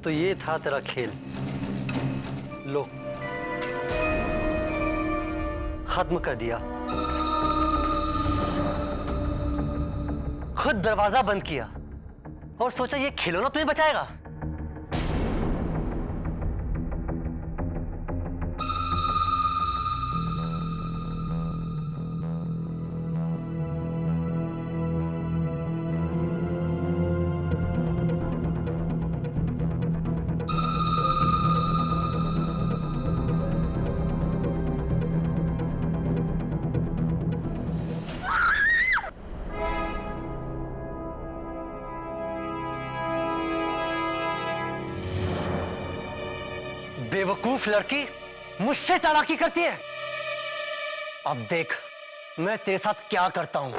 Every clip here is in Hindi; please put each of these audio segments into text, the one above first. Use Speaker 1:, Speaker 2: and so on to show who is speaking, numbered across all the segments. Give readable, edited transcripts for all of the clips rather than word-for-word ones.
Speaker 1: तो ये था तेरा खेल। लो, खत्म कर दिया। खुद दरवाजा बंद किया और सोचा ये खिलौना तुम्हें बचाएगा। बेवकूफ लड़की मुझसे चालाकी करती है। अब देख मैं तेरे साथ क्या करता हूं।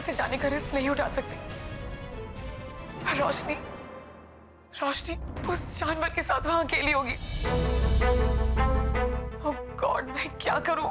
Speaker 2: जाने का रिस्क नहीं उठा सकती। रोशनी रोशनी उस जानवर के साथ वहां अकेली होगी। ओह गॉड, मैं क्या करूं?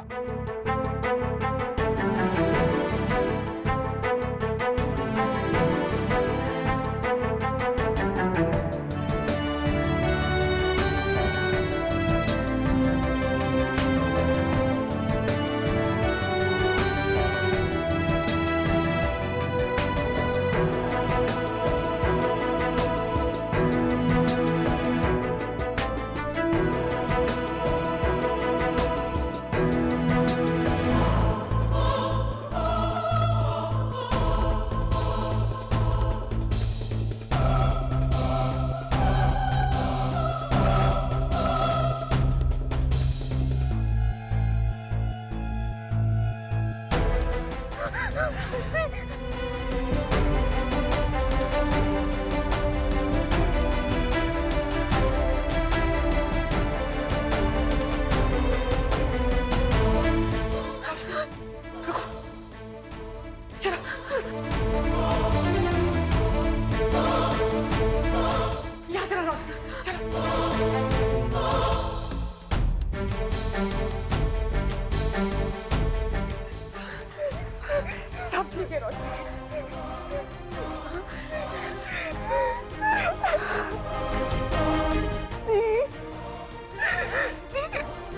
Speaker 2: सब ठीक है रोशनी।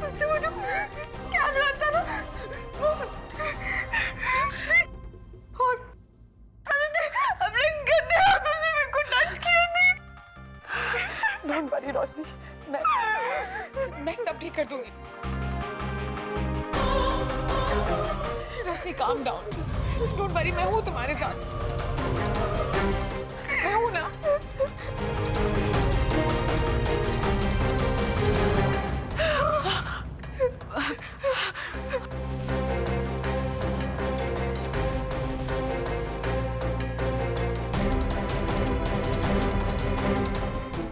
Speaker 2: उसने वो जो कैमरा था ना और अपने गंदे हाथों से मेरे को टच किया नहीं। डोंट वरी रोशनी, मैं सब ठीक कर दूंगी। रोशनी काम डाउन, डोंट वरी, मैं हूँ तुम्हारे साथ, मैं हूँ ना।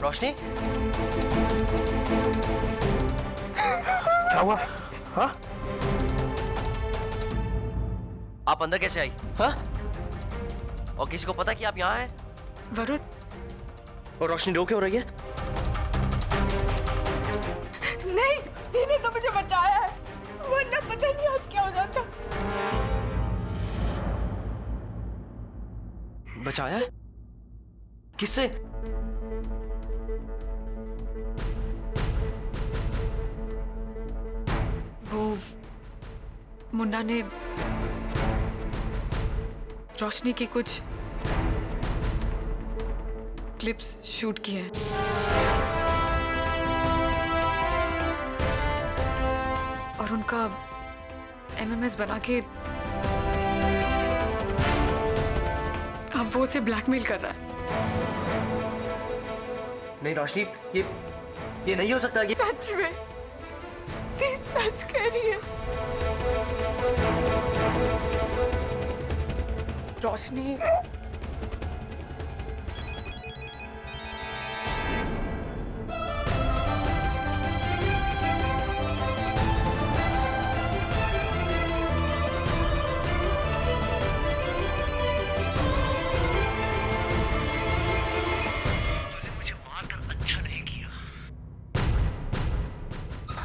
Speaker 1: रोशनी, क्या हुआ? हाँ?
Speaker 3: आप अंदर कैसे आई?
Speaker 1: हाँ?
Speaker 3: और किसी को पता कि आप यहाँ हैं?
Speaker 2: वरुण,
Speaker 3: और रोशनी रो क्यों रही है?
Speaker 2: नहीं, दीदी तो मुझे बचाया है, वरना पता नहीं आज क्या हो जाता।
Speaker 3: बचाया? किससे?
Speaker 2: वो मुन्ना ने रोशनी के कुछ क्लिप्स शूट किए हैं। और उनका एमएमएस बना के अब वो उसे ब्लैकमेल कर रहा है।
Speaker 3: नहीं रोशनी, ये नहीं हो सकता।
Speaker 2: सच में, ती सच कह रही है। रोशनी,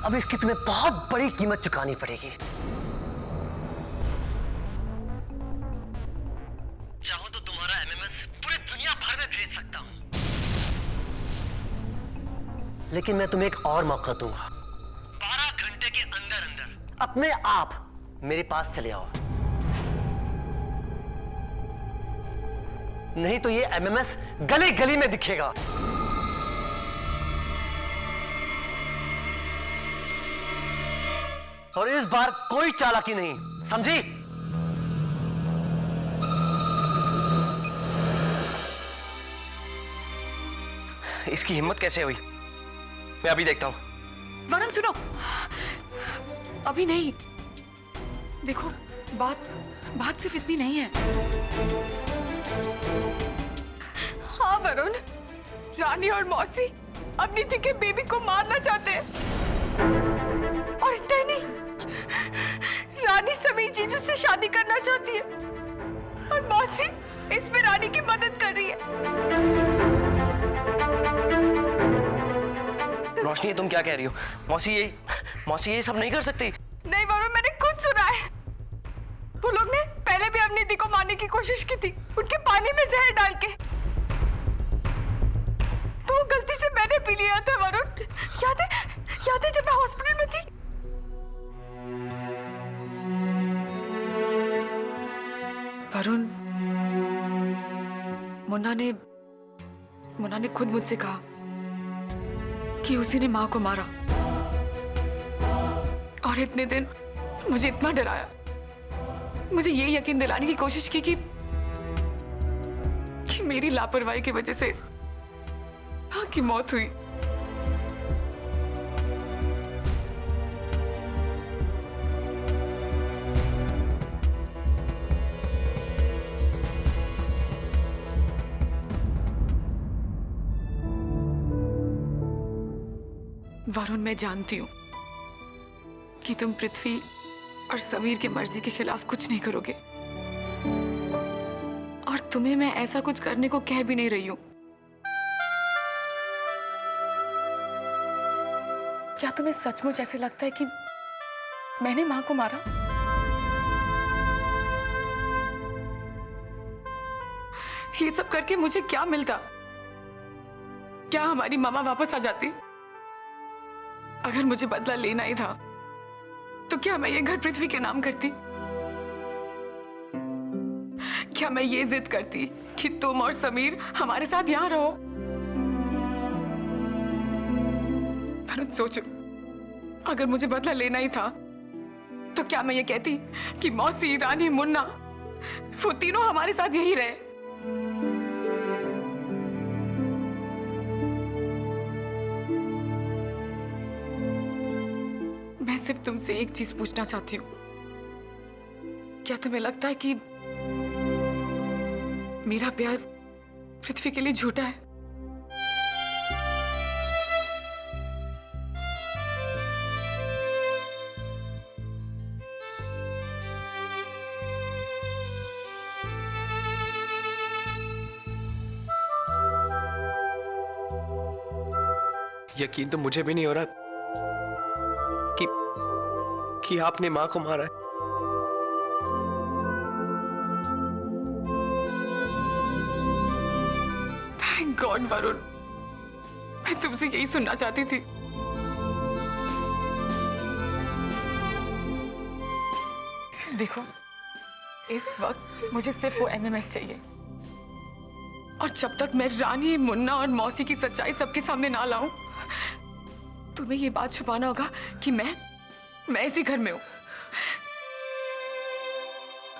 Speaker 1: अब इसकी तुम्हें बहुत बड़ी कीमत चुकानी पड़ेगी। चाहो तो तुम्हारा एमएमएस पूरी दुनिया भर में भेज सकता हूं, लेकिन मैं तुम्हें एक और मौका दूंगा। 12 घंटे के अंदर अंदर अपने आप मेरे पास चले आओ, नहीं तो ये एमएमएस गली गली में दिखेगा। और इस बार कोई चालाकी नहीं, समझी?
Speaker 3: इसकी हिम्मत कैसे हुई? मैं अभी देखता हूं।
Speaker 2: वरुण सुनो, अभी नहीं। देखो, बात सिर्फ इतनी नहीं है। हाँ वरुण, रानी और मौसी अपनी दी के बेबी को मारना चाहते हैं। और इतना ही नहीं, रानी समीर जीजू से शादी करना चाहती है और मौसी इसमें रानी की मदद कर रही है।
Speaker 3: रोशनी, तुम क्या कह रही हो? मौसी ये सब नहीं कर सकती।
Speaker 2: नहीं वरुण, मैंने खुद सुना है। वो लोग ने पहले भी अपनी दी को मारने की कोशिश की थी, उनके पानी में जहर डाल के। तो वो गलती से मैंने पी लिया था वरुण, याद है जब मैं हॉस्पिटल में थी। वरुण, मुन्ना ने खुद मुझसे कहा कि उसी ने मां को मारा। और इतने दिन मुझे इतना डराया, मुझे ये यकीन दिलाने की कोशिश की कि मेरी लापरवाही की वजह से मां की मौत हुई। वरुण, मैं जानती हूं कि तुम पृथ्वी और समीर की मर्जी के खिलाफ कुछ नहीं करोगे, और तुम्हें मैं ऐसा कुछ करने को कह भी नहीं रही हूं। क्या तुम्हें सचमुच ऐसे लगता है कि मैंने मां को मारा? ये सब करके मुझे क्या मिलता? क्या हमारी मामा वापस आ जाती? अगर मुझे बदला लेना ही था तो क्या मैं ये घर पृथ्वी के नाम करती? क्या मैं ये जिद करती कि तुम और समीर हमारे साथ यहां रहो? पर सोचो, अगर मुझे बदला लेना ही था तो क्या मैं ये कहती कि मौसी, रानी, मुन्ना वो तीनों हमारे साथ यही रहे? मैं सिर्फ तुमसे एक चीज पूछना चाहती हूँ। क्या तुम्हें लगता है कि मेरा प्यार पृथ्वी के लिए झूठा है?
Speaker 3: यकीन तो मुझे भी नहीं हो रहा कि आपने मां को मारा है।
Speaker 2: थैंक गॉड वरुण, मैं तुमसे यही सुनना चाहती थी। देखो, इस वक्त मुझे सिर्फ वो एमएमएस चाहिए, और जब तक मैं रानी, मुन्ना और मौसी की सच्चाई सबके सामने ना लाऊं, तुम्हें ये बात छुपाना होगा कि मैं इसी घर में हूं।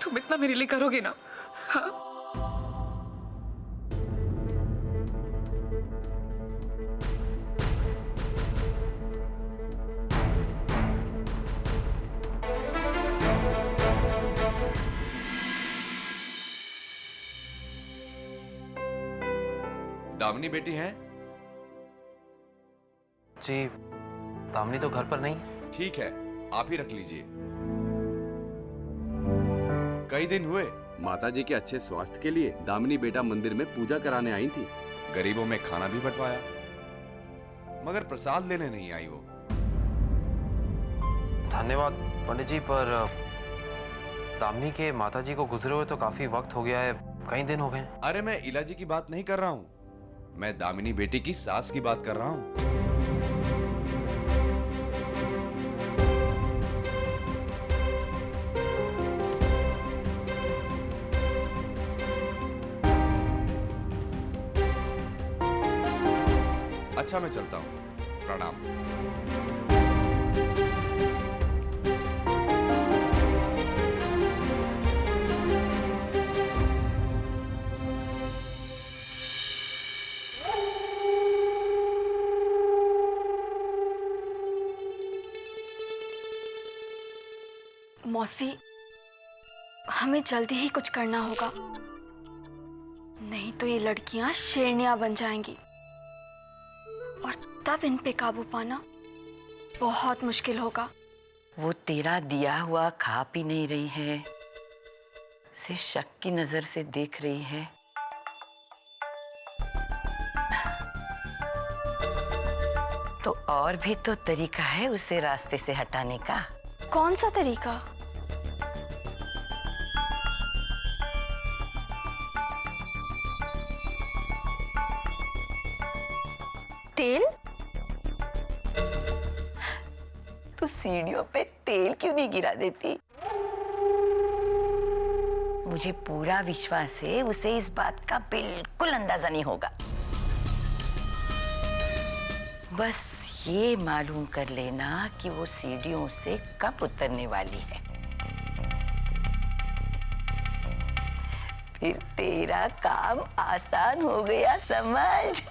Speaker 2: तुम इतना मेरे लिए करोगे ना? हाँ?
Speaker 4: दामिनी बेटी हैं?
Speaker 5: जी, दामिनी तो घर पर नहीं।
Speaker 4: ठीक है, आप ही रख लीजिए। कई दिन हुए।
Speaker 6: माताजी के अच्छे स्वास्थ्य के लिए दामिनी बेटा मंदिर में पूजा कराने आई थी।
Speaker 4: गरीबों में खाना भी बंटवाया, मगर प्रसाद लेने नहीं आई वो।
Speaker 5: धन्यवाद पंडित जी, पर दामिनी के माताजी को गुजरे हुए तो काफी वक्त हो गया है, कई दिन हो गए।
Speaker 4: अरे मैं इला जी की बात नहीं कर रहा हूँ, मैं दामिनी बेटी की सास की बात कर रहा हूँ। अच्छा, मैं चलता हूँ। प्रणाम।
Speaker 7: मौसी, हमें जल्दी ही कुछ करना होगा, नहीं तो ये लड़कियां शेरनियां बन जाएंगी, और तब इन पे काबू पाना बहुत मुश्किल होगा।
Speaker 8: वो तेरा दिया हुआ खा पी नहीं रही है, उसे शक की नजर से देख रही है। तो और भी तो तरीका है उसे रास्ते से हटाने का।
Speaker 7: कौन सा तरीका? तेल?
Speaker 8: तो सीढ़ियों पे तेल क्यों नहीं गिरा देती? मुझे पूरा विश्वास है उसे इस बात का बिल्कुल अंदाजा नहीं होगा। बस ये मालूम कर लेना कि वो सीढ़ियों से कब उतरने वाली है, फिर तेरा काम आसान हो गया, समझ?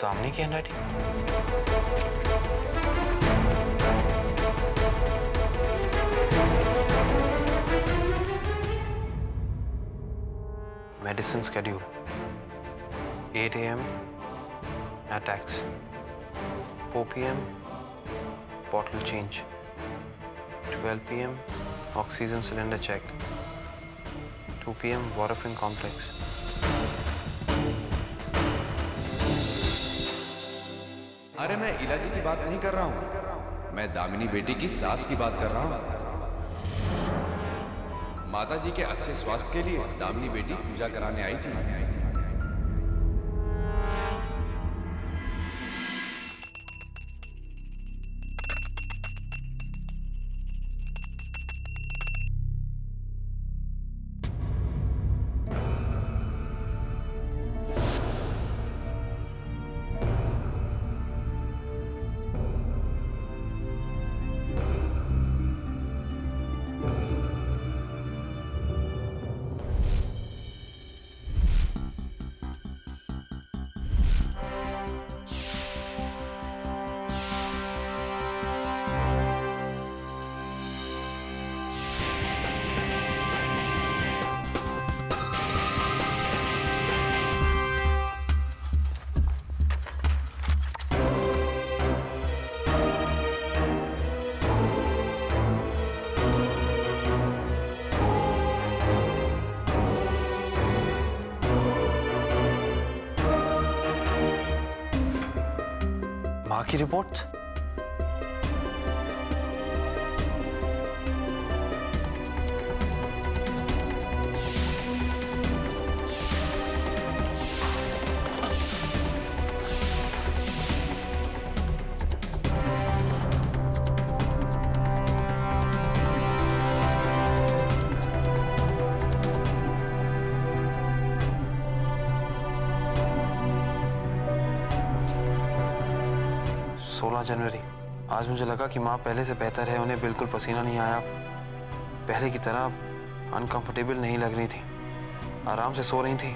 Speaker 5: दामिनी की handwriting? Medicine schedule 8 a.m. attacks, 4 p.m. bottle change, 12 p.m. oxygen cylinder check, 2 p.m. warfarin complex.
Speaker 4: अरे मैं इला जी की बात नहीं कर रहा हूँ, मैं दामिनी बेटी की सास की बात कर रहा हूँ। माता जी के अच्छे स्वास्थ्य के लिए दामिनी बेटी पूजा कराने आई थी।
Speaker 5: माँ की रिपोर्ट? जनवरी। आज मुझे लगा कि माँ पहले से बेहतर है, उन्हें बिल्कुल पसीना नहीं आया, पहले की तरह अनकंफर्टेबल नहीं लग रही थी, आराम से सो रही थी।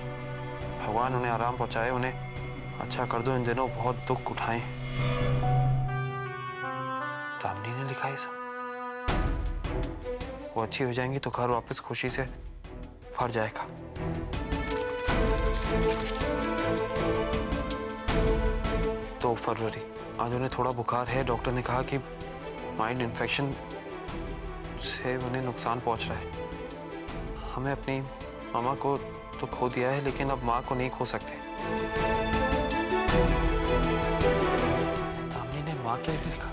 Speaker 5: भगवान उन्हें आराम पहुंचाए, उन्हें अच्छा कर दो। इन दिनों बहुत दुख उठाए। दामिनी ने लिखा है सब। वो अच्छी हो जाएंगी तो घर वापस खुशी से भर जाएगा। 2 फरवरी। आज उन्हें थोड़ा बुखार है। डॉक्टर ने कहा कि माइंड इन्फेक्शन से उन्हें नुकसान पहुंच रहा है। हमें अपनी मामा को तो खो दिया है, लेकिन अब माँ को नहीं खो सकते। दामिनी ने माँ के लिए लिखा।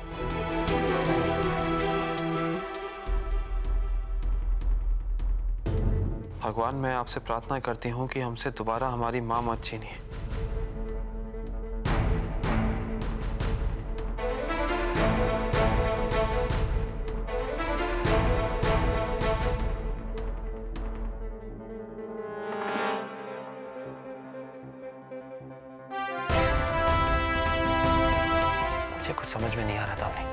Speaker 5: भगवान, मैं आपसे प्रार्थना करती हूँ कि हमसे दोबारा हमारी माँ मत छीनिए। मुझे कुछ समझ में नहीं आ रहा दामिनी।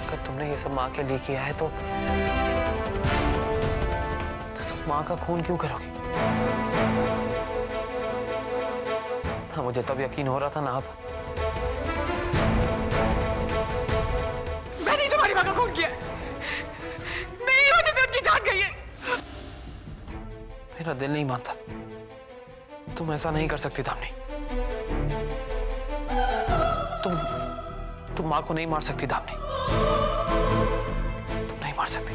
Speaker 5: अगर तुमने ये सब माँ के लिए किया है तो तुम माँ का खून क्यों करोगी? ना मुझे तब यकीन हो रहा था, ना अब।
Speaker 2: मैंने तुम्हारी माँ का खून किया। मेरी वजह से उनकी जान गई है।
Speaker 5: मेरा दिल नहीं मानता। तुम ऐसा नहीं कर सकती दामिनी। तुम माँ को नहीं मार सकती दामिनी। तुम नहीं मार सकती।